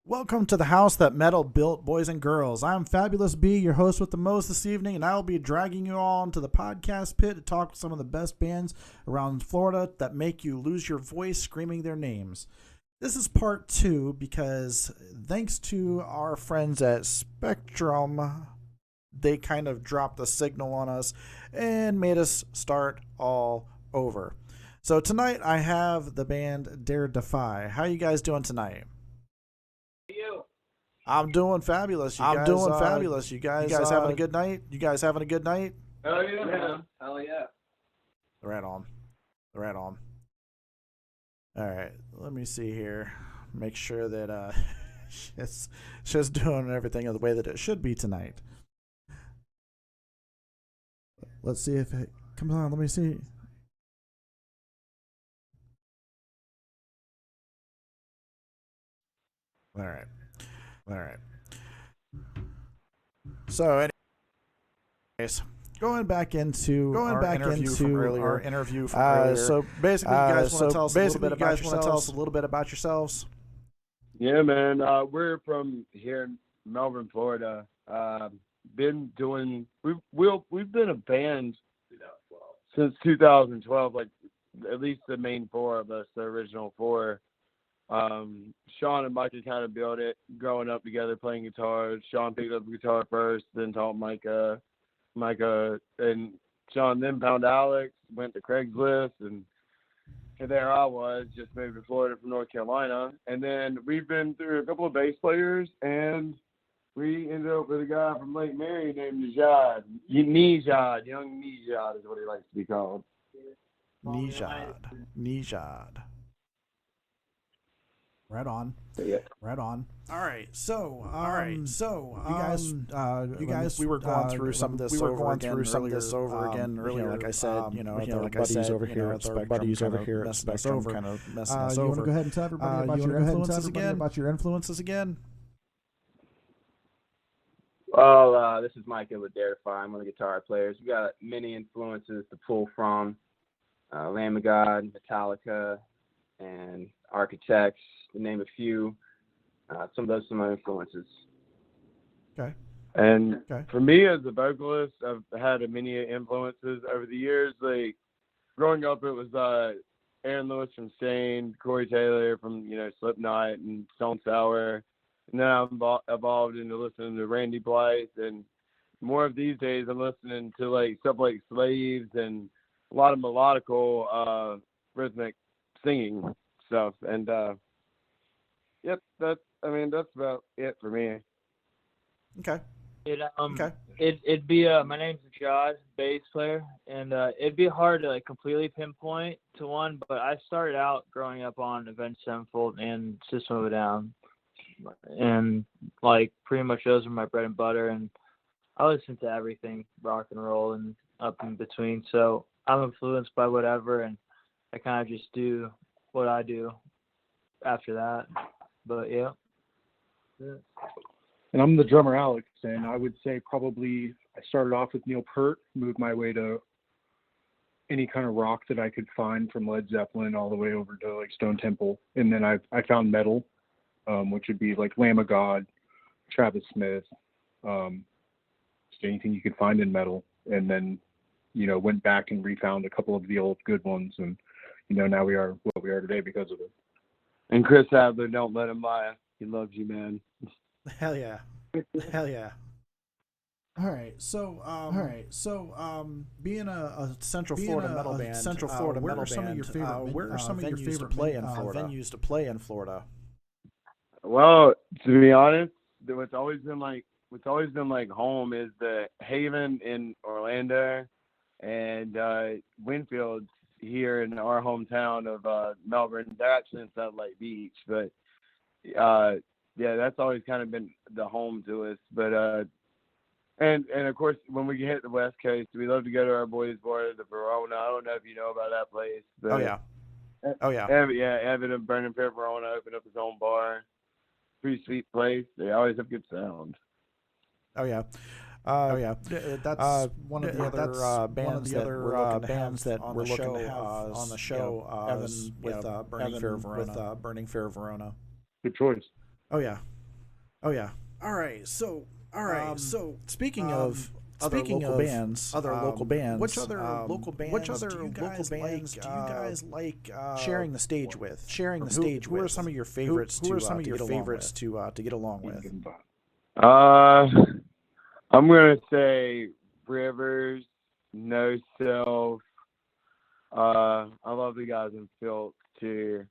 Welcome to the house that metal built, boys and girls. I'm Fabulous B, your host with the most this evening, and I will be dragging you all into the podcast pit to talk to some of the best bands around Florida that make you lose your voice screaming their names. This is part 2 because thanks to our friends at Spectrum, they kind of dropped the signal on us and made us start all over. So tonight I have the band Defy. How you guys doing tonight? I'm doing fabulous. You guys having a good night? You guys having a good night? Oh yeah. Hell yeah. Right on. All right. Let me see here. Make sure that she's doing everything the way that it should be tonight. Let's see if it comes on. Let me see. All right. So, anyways, going back into our interview from earlier. So basically, you guys want to tell us a little bit about yourselves? Yeah, man. We're from here in Melbourne, Florida. We've been a band since 2012. Like at least the main four of us, the original four. Sean and Micah kind of built it, growing up together, playing guitar. Sean picked up the guitar first, then taught Micah and Sean then found Alex, went to Craigslist, and there I was, just moved to Florida from North Carolina. And then we've been through a couple of bass players, and we ended up with a guy from Lake Mary named Nijad. Young Nijad is what he likes to be called. Nijad. Right on. All right. So, you guys, we were going through some of this over again earlier. Like I said, our buddies over here at Spectrum kind of messing us over. You want to go ahead and tell everybody about your influences again? Well, this is Micah with Defy. I'm one of the guitar players. We got many influences to pull from: Lamb of God, Metallica, and Architects, to name a few. Some of my influences. Okay. And for me as a vocalist, I've had many influences over the years. Like growing up, it was Aaron Lewis from Stain, Corey Taylor from Slipknot and Stone Sour, and then I've evolved into listening to Randy Blythe, and more of these days I'm listening to like stuff like Slaves and a lot of melodical rhythmic singing stuff. And yep, that's about it for me. Okay. It'd be my name's Jod, bass player, and it'd be hard to completely pinpoint to one, but I started out growing up on Avenged Sevenfold and System of a Down, and pretty much those are my bread and butter, and I listen to everything rock and roll and up in between, so I'm influenced by whatever, and I kind of just do what I do after that. But yeah. And I'm the drummer Alex, and I would say probably I started off with Neil Peart, moved my way to any kind of rock that I could find from Led Zeppelin all the way over to Stone Temple, and then I found metal, which would be like Lamb of God, Travis Smith, just anything you could find in metal, and then went back and refound a couple of the old good ones, and now we are what we are today because of it. And Chris Adler, don't let him lie. He loves you, man. Hell yeah. Being a Central Florida metal band, where are some of your favorite venues to play in Florida? Venues to play in Florida. Well, to be honest, what's always been like home is the Haven in Orlando and Winfield here in our hometown of Melbourne. They're actually in Satellite Beach, but yeah, that's always kind of been the home to us. But and of course, when we hit the West Coast, we love to go to our boys' bar, the Verona. I don't know if you know about that place. But Evan of Burning Fair Verona opened up his own bar. Pretty sweet place. They always have good sound. That's one of the other bands that we're looking to have on the show. Evan with Burning Fair Verona. Good choice. All right. So speaking of other local bands, which other local bands do you guys like sharing the stage with? Who are some of your favorites to get along with? I'm gonna say Rivers, No Self. I love the guys in Filth too.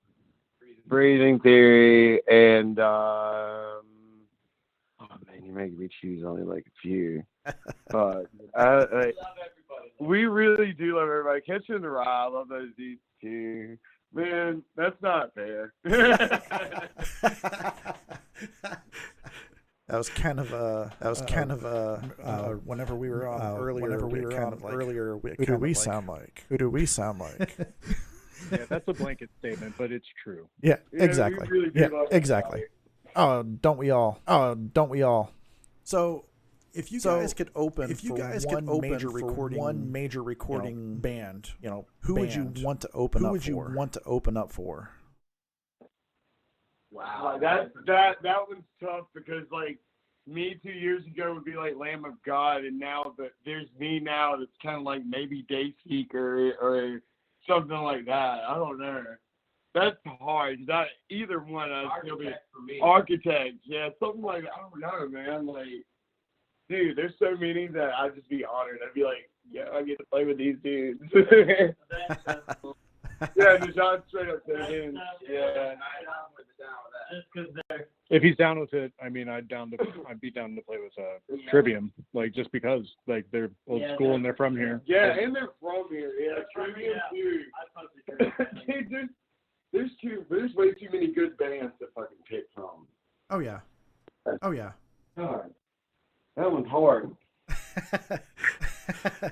Breathing Theory and oh man, you're making me choose only like a few. But we really do love everybody. Catch in the Rye, I love those dudes too. Man, that's not fair. That was kind of whenever we were on earlier. Who do we sound like? Yeah, that's a blanket statement, but it's true. Yeah, exactly. Really exactly. Oh, don't we all? So, if you guys could open one major recording band, who would you want to open up for? Wow, that was tough because like me 2 years ago would be like Lamb of God, and now there's me now that's kind of like maybe Dayseeker or something like that. I don't know. That's hard. Not either one. I'd still be Architect. Yeah, something like that. I don't know, man. Like, dude, there's so many that I'd just be honored. I'd be like, yeah, I get to play with these dudes. Yeah, Deshaun straight up said it. Yeah. If he's down with it, I mean, I'd be down to play with Trivium, like just because like they're old school and they're from here. Yeah, and they're from here. Yeah, Trivium too. Dude, there's way too many good bands to fucking pick from. Oh yeah. God, that one's hard.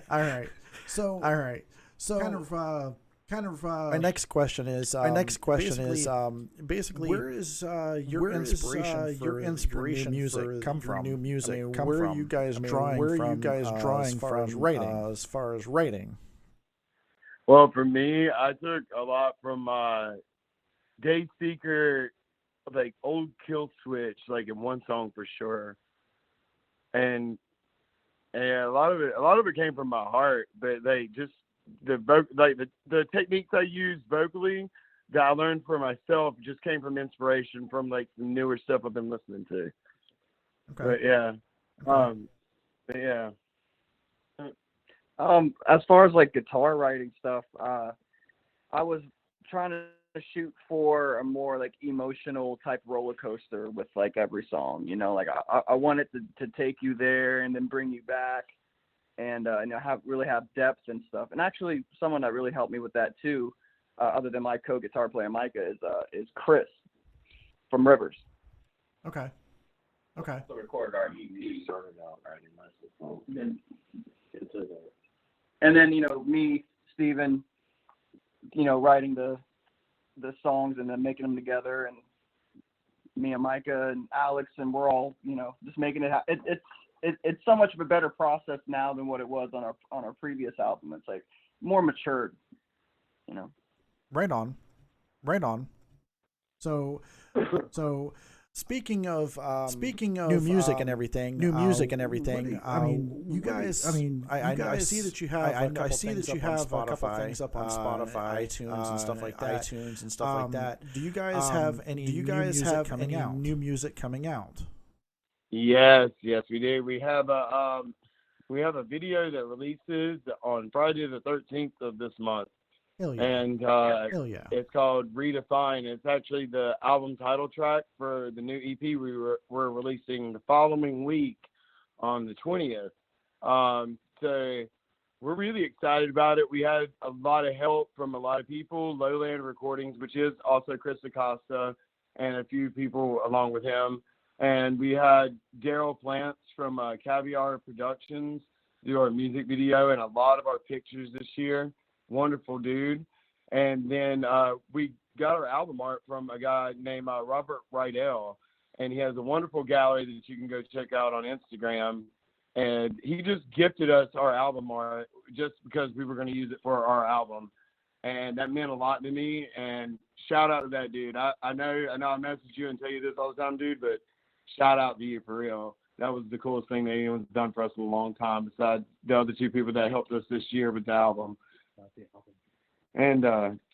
All right. So kind of. My next question is basically where is your inspiration for new music come from? Where are you guys drawing from as far as writing? Well, for me, I took a lot from Dayseeker, like old Kill Switch, like in one song for sure, and a lot of it came from my heart, but the techniques I use vocally that I learned for myself just came from inspiration from like the newer stuff I've been listening to. Okay. But yeah. As far as like guitar writing stuff, I was trying to shoot for a more like emotional type roller coaster with like every song, like I wanted to take you there and then bring you back. And have depth and stuff. And actually, someone that really helped me with that too, other than my co-guitar player Micah, is Chris from Rivers. Okay. So recorded our EP, started out writing myself. And then me, Steven, writing the songs and then making them together, and me and Micah and Alex, and we're all just making it. It's so much of a better process now than what it was on our previous album. It's like more matured, Right on. So speaking of new music and everything. I see that you have a couple things up on Spotify, iTunes and stuff like that. Do you guys have any new music coming out? Yes, we do. We have we have a video that releases on Friday the 13th of this month. Hell yeah. And Hell yeah. it's called Redefine. It's actually the album title track for the new EP we're releasing the following week on the 20th. So we're really excited about it. We had a lot of help from a lot of people, Lowland Recordings, which is also Chris Acosta, and a few people along with him. And we had Daryl Plants from Caviar Productions do our music video and a lot of our pictures this year. Wonderful dude. And then we got our album art from a guy named Robert Rydell, and he has a wonderful gallery that you can go check out on Instagram. And he just gifted us our album art just because we were going to use it for our album, and that meant a lot to me. And shout out to that dude. I know I message you and tell you this all the time, dude, but shout out to you for real. That was the coolest thing that anyone's done for us in a long time, besides the other two people that helped us this year with the album. And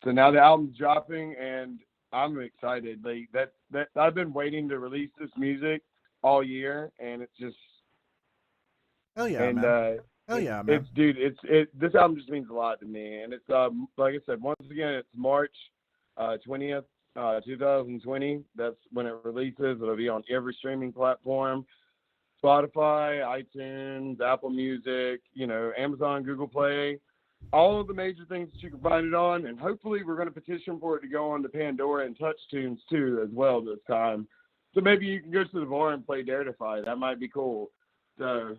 so now the album's dropping, and I'm excited. Like that I've been waiting to release this music all year, and it's just Hell yeah, man. Hell yeah, man. This album just means a lot to me, and it's like I said, once again, it's March 20th, 2020. That's when it releases. It'll be on every streaming platform: Spotify, iTunes, Apple Music, Amazon, Google Play. All of the major things that you can find it on, and hopefully we're going to petition for it to go on to Pandora and TouchTunes too as well this time. So maybe you can go to the bar and play Defy. That might be cool. So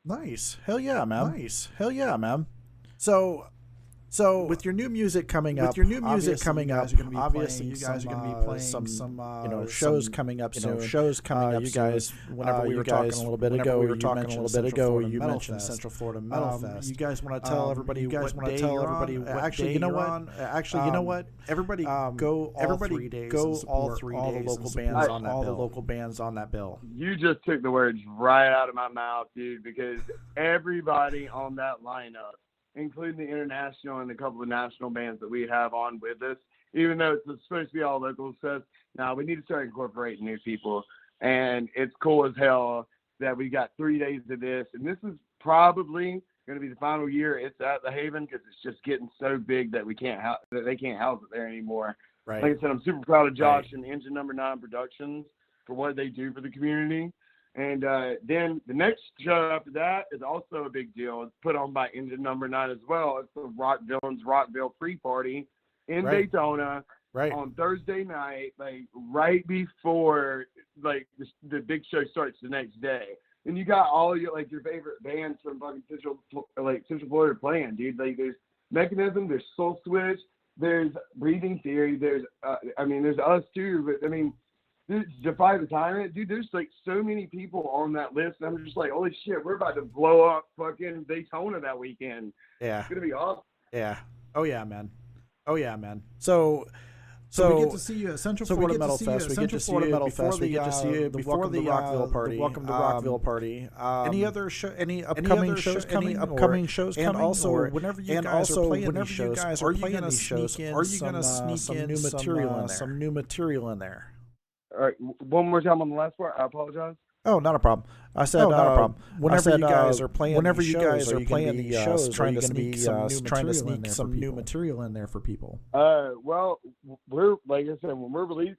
nice. Hell yeah, man. Nice. Hell yeah, man. So with your new music coming up, obviously you guys are going to be playing some shows coming up soon. You guys, whenever we were talking a little bit ago, you mentioned Central Florida Metal Fest. You guys want to tell everybody what day? Actually, you know what? Everybody go all 3 days. Go all 3 days. All the local bands on that bill. You just took the words right out of my mouth, dude, because everybody on that lineup, including the international and a couple of national bands that we have on with us, even though it's supposed to be all local stuff. Now we need to start incorporating new people, and it's cool as hell that we got 3 days of this, and this is probably going to be the final year it's at the Haven because it's just getting so big that they can't house it there anymore. Right. Like I said, I'm super proud of Josh and Engine Number 9 Productions for what they do for the community. And then the next show after that is also a big deal. It's put on by Engine Number 9 as well. It's the Rock Villains Rockville pre-party in Daytona on Thursday night, like right before like the big show starts the next day. And you got all your favorite bands from fucking Central Florida playing, dude. Like there's Mechanism, there's Soul Switch, there's Breathing Theory, there's there's us too, but dude, Defy the Tyrant, dude, there's like so many people on that list, and I'm just like, holy shit, we're about to blow up fucking Daytona that weekend. Yeah. It's going to be awesome. Yeah. Oh, yeah, man. So we get to see you at Central Florida Metal Fest. We get to see you before the Rockville party. Welcome to Rockville party. Any upcoming shows coming? And also, whenever you guys are playing these shows, are you going to sneak in some new material in there? All right, one more time on the last part. I apologize. Oh, not a problem. I said, whenever you guys are playing these shows, trying to sneak some new material in there for people. Well, we're like I said, when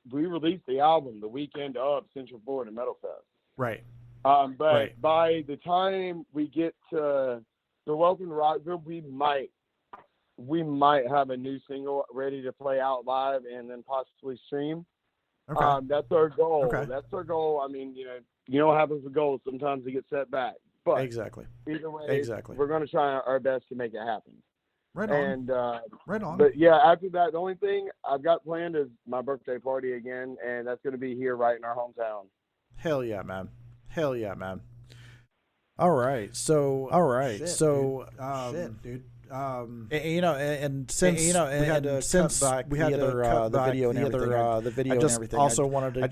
we released the album the weekend of Central Florida Metal Fest. Right. But by the time we get to the Welcome to Rockville, we might have a new single ready to play out live and then possibly stream. Okay. That's our goal. Okay. That's our goal. I mean, you know what happens with goals. Sometimes they get set back. But exactly. Either way, we're going to try our best to make it happen. Right on. And right on. But yeah, after that, the only thing I've got planned is my birthday party again, and that's going to be here right in our hometown. Hell yeah, man. All right. So, Shit, dude. and since we had to cut back the video and everything, I just also wanted to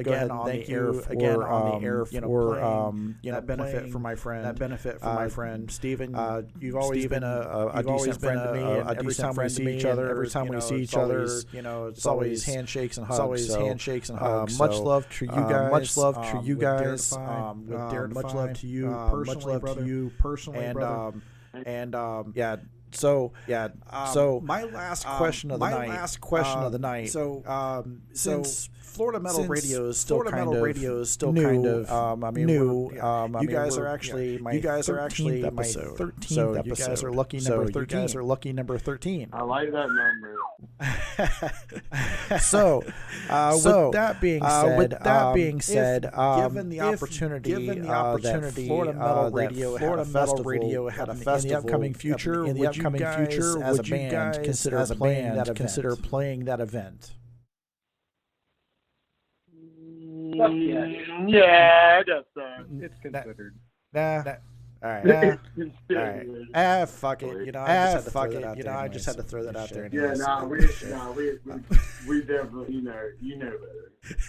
go ahead and thank you again on the air for that benefit for my friend Steven. You've always been a decent friend to me, and every time we see each other, it's always handshakes and hugs. Much love to you guys. Much love to you guys. Much love to you personally, brother. So my last question of the night. Since Florida Metal Radio is still kind of new. You guys are actually my 13th episode. So you guys are lucky number 13. You guys are lucky number 13. I like that number. With that being said, given the opportunity that Florida Metal Radio had a festival in the upcoming future, would you guys as a band consider playing that event? Yeah, I guess so. It's considered. All right. Fuck it. I just had to throw that out there. Yeah, we definitely, you know better. Just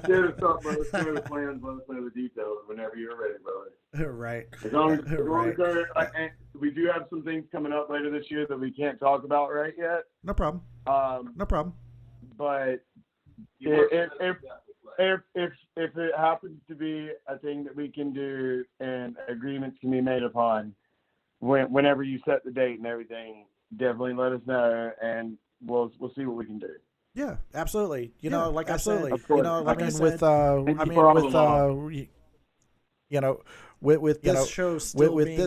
share the stuff, brother. Share the plans. Let us know the details whenever you're ready, brother. Right. As long as we do have some things coming up later this year that we can't talk about right yet. No problem. But if it happens to be a thing that we can do and agreements can be made upon, whenever you set the date and everything, definitely let us know, and we'll see what we can do. Yeah, absolutely. Like I said, with this show still being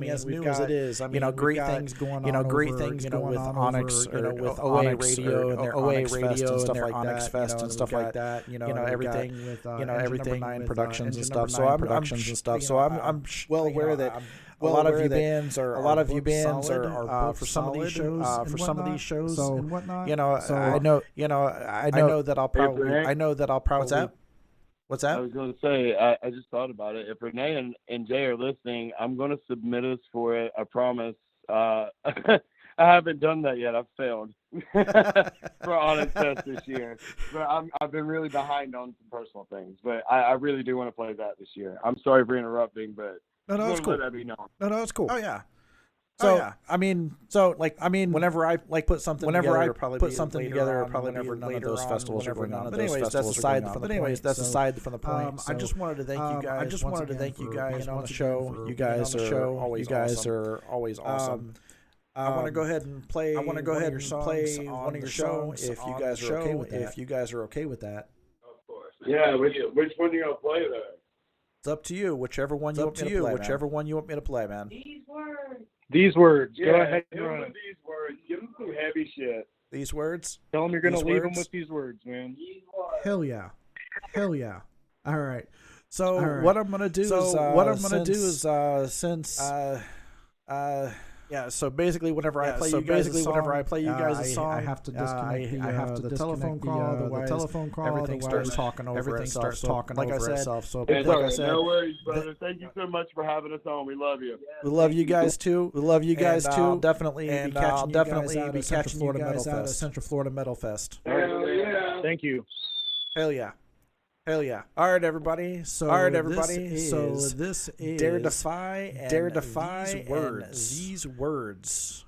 as new as it is, great things going on with Onyx, with OA Radio and their Onyx Fest and stuff like that. Everything with everything 9 productions and stuff. So I'm well aware that a lot of you bands are for some of these shows and whatnot. I know that I'll probably. What's that? I was going to say, I just thought about it. If Renee and Jay are listening, I'm going to submit us for it. I promise. I haven't done that yet. I've failed for Honest Fest this year. But I've been really behind on some personal things. But I really do want to play that this year. I'm sorry for interrupting, but no, it's cool. Let that be known. No, it's cool. Oh, yeah. Whenever I put something together, it'll probably whenever none of those festivals are going on. But anyways, that's aside from the point. I just wanted to thank you guys on the show. You guys are always awesome. I want to go ahead and play. One of your songs on your show if you guys are okay with that. Of course. Yeah. Which one do you gonna play though? It's up to you. Whichever one you want me to play, man. These words. Yeah, go ahead and run it. These words. Give them some heavy shit. These words. Tell them you're going to leave them with these words, man. Hell yeah. All right. So what I'm going to do is so basically whenever I play you guys a song, I have to disconnect the telephone call. Otherwise, everything starts talking over itself. Like I said, no worries, brother. Thank you so much for having us on. We love you. We love you guys too. I'll definitely be catching you guys out at Central Florida Metal Fest. Hell yeah! Thank you. Hell yeah. All right, everybody. This is Dare Defy and these words.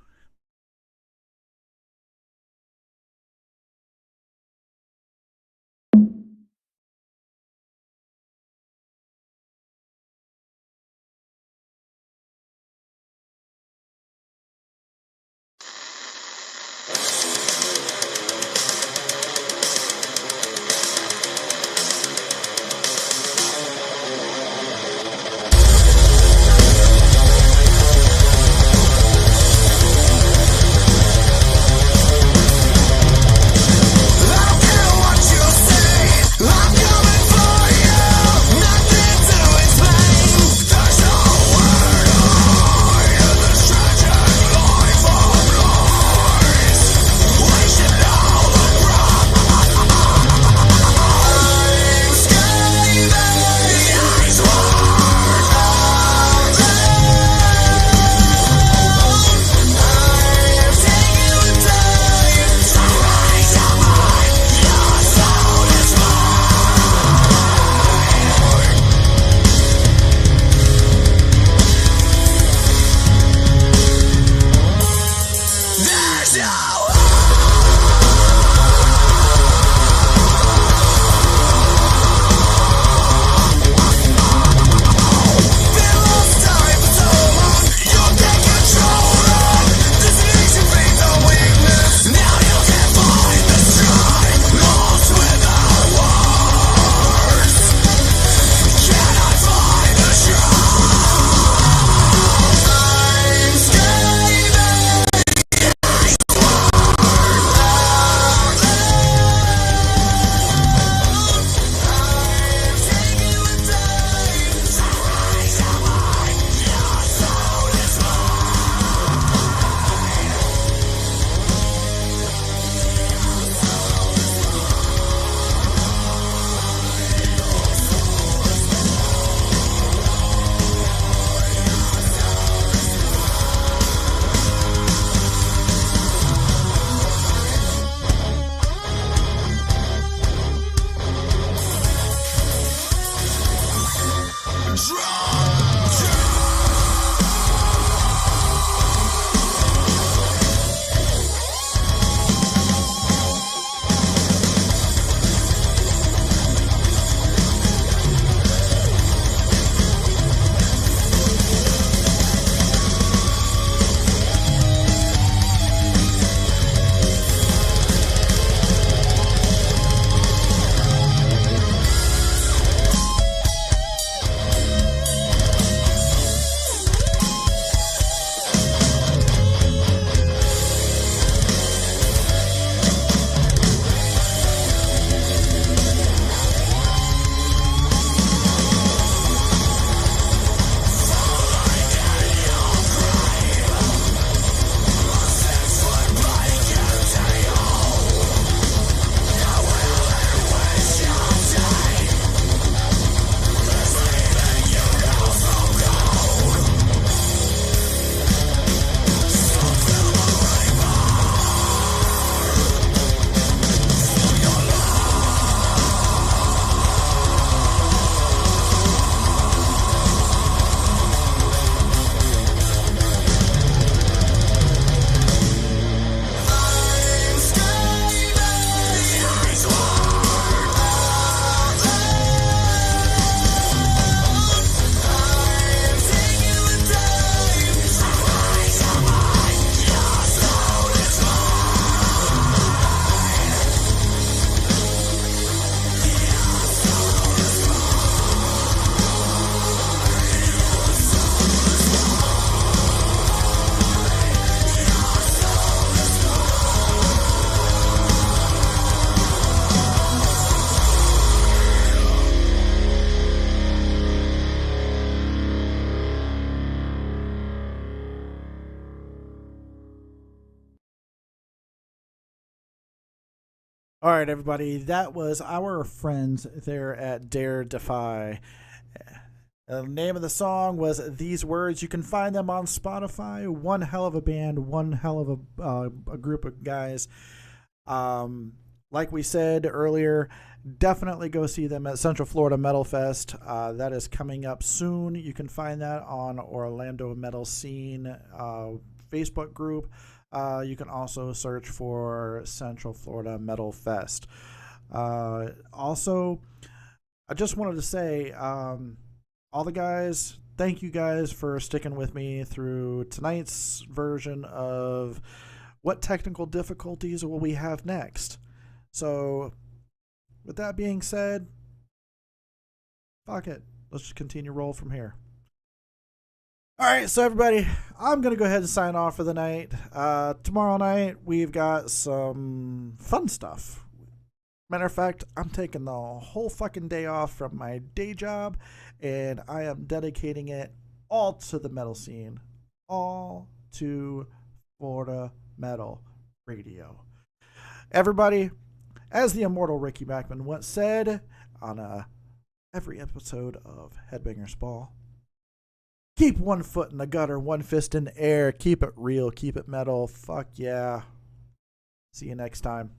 All right, everybody. That was our friends there at Dare Defy. The name of the song was These Words. You can find them on Spotify. One hell of a band, one hell of a group of guys. Like we said earlier, definitely go see them at Central Florida Metal Fest. That is coming up soon. You can find that on Orlando Metal Scene Facebook group. You can also search for Central Florida Metal Fest. Also, I just wanted to say, all the guys, thank you guys for sticking with me through tonight's version of what technical difficulties will we have next. So, with that being said, fuck it. Let's just continue roll from here. All right, so everybody, I'm going to go ahead and sign off for the night. Tomorrow night, we've got some fun stuff. Matter of fact, I'm taking the whole fucking day off from my day job, and I am dedicating it all to the metal scene, all to Florida Metal Radio. Everybody, as the immortal Ricky Backman once said on every episode of Headbangers Ball, keep one foot in the gutter, one fist in the air. Keep it real. Keep it metal. Fuck yeah. See you next time.